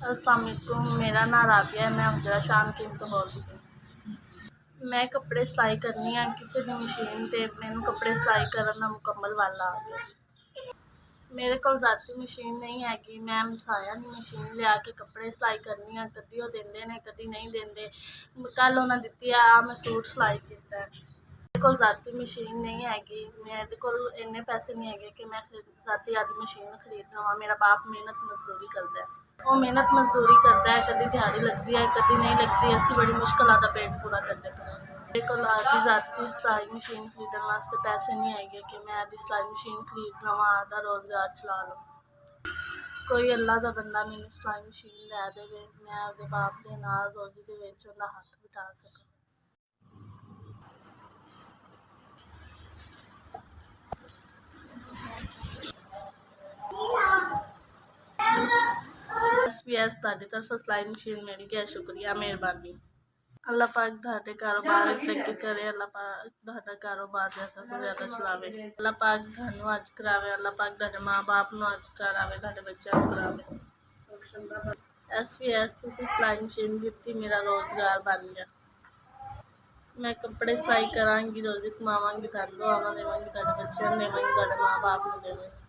अस्सलाम वालेकुम, मेरा नाम राबिया है। मैं हजरा शाम किंग तो बोलदी हूँ। मैं कपड़े सिलाई करनी हाँ किसी भी मशीन ते। मैनू कपड़े सिलाई करन दा मुकम्मल वल आ गया। मेरे कोल जाती मशीन नहीं हैगी। मैं मसाया दी मशीन लिया के कपड़े सिलाई करनी हाँ। कदी वो देंदे ने कदी नहीं देंदे। कल उन्हें दित्ती है, आ मैं सूट सिलाई कीता है। मेरे कोल जाती मशीन नहीं हैगी। मेरे कोल इन्ने पैसे नहीं हैगे कि मैं जाती आदि मशीन खरीद लवां। मेरा बाप मेहनत मजदूरी करता है। वो मेहनत मजदूरी करता है, कभी दिहाड़ी लगती है कभी नहीं लगती। असी बड़ी मुश्किलों का पेट पूरा करते पे। मेरे को आदि जाती सिलाई मशीन खरीदने वास्ते पैसे नहीं है कि मैं आदि सिलाई मशीन खरीद लवां, आधा रोज़गार चला लवां। कोई अल्लाह का बंदा मैनू सिलाई मशीन लै देवे, मैं अपने बाप के नाल रोज़ी दे विच उहदा हत्थ बटा सकां। SBS ਤੁਹਾਡੀ तरफ सिलाई मशीन मिल गया, शुक्रिया मेहरबानी। अल्लाह पाक ਤੁਹਾਡੇ कारोबार तरक्की करे, अल्लाह पाक ਤੁਹਾਡਾ कारोबार ज़्यादा ਤੋਂ ज़्यादा चलावे, अल्लाह पाक ਤੁਹਾਨੂੰ ਅੱਜ ਕਰਾਵੇ, अल्लाह पाक ਤੁਹਾਡੇ माँ-बाप ਨੂੰ ਅੱਜ ਕਰਾਵੇ, ਤੁਹਾਡੇ ਬੱਚਿਆਂ ਨੂੰ ਕਰਾਵੇ। SBS ਤੁਸੀਂ सिलाई मशीन ਦਿੱਤੀ, मेरा रोज़गार बन गया। मैं कपड़े सिलाई करांगी, रोज़ी कमावांगी, ਤੁਹਾਨੂੰ ਦਵਾਵਾਂ ਦੇਵਾਂਗੀ, ਤੁਹਾਡੇ ਬੱਚਿਆਂ ਨੂੰ ਦੇਵਾਂਗੀ, ਤੁਹਾਡੇ माँ-बाप ਨੂੰ ਦੇਵਾਂਗੀ।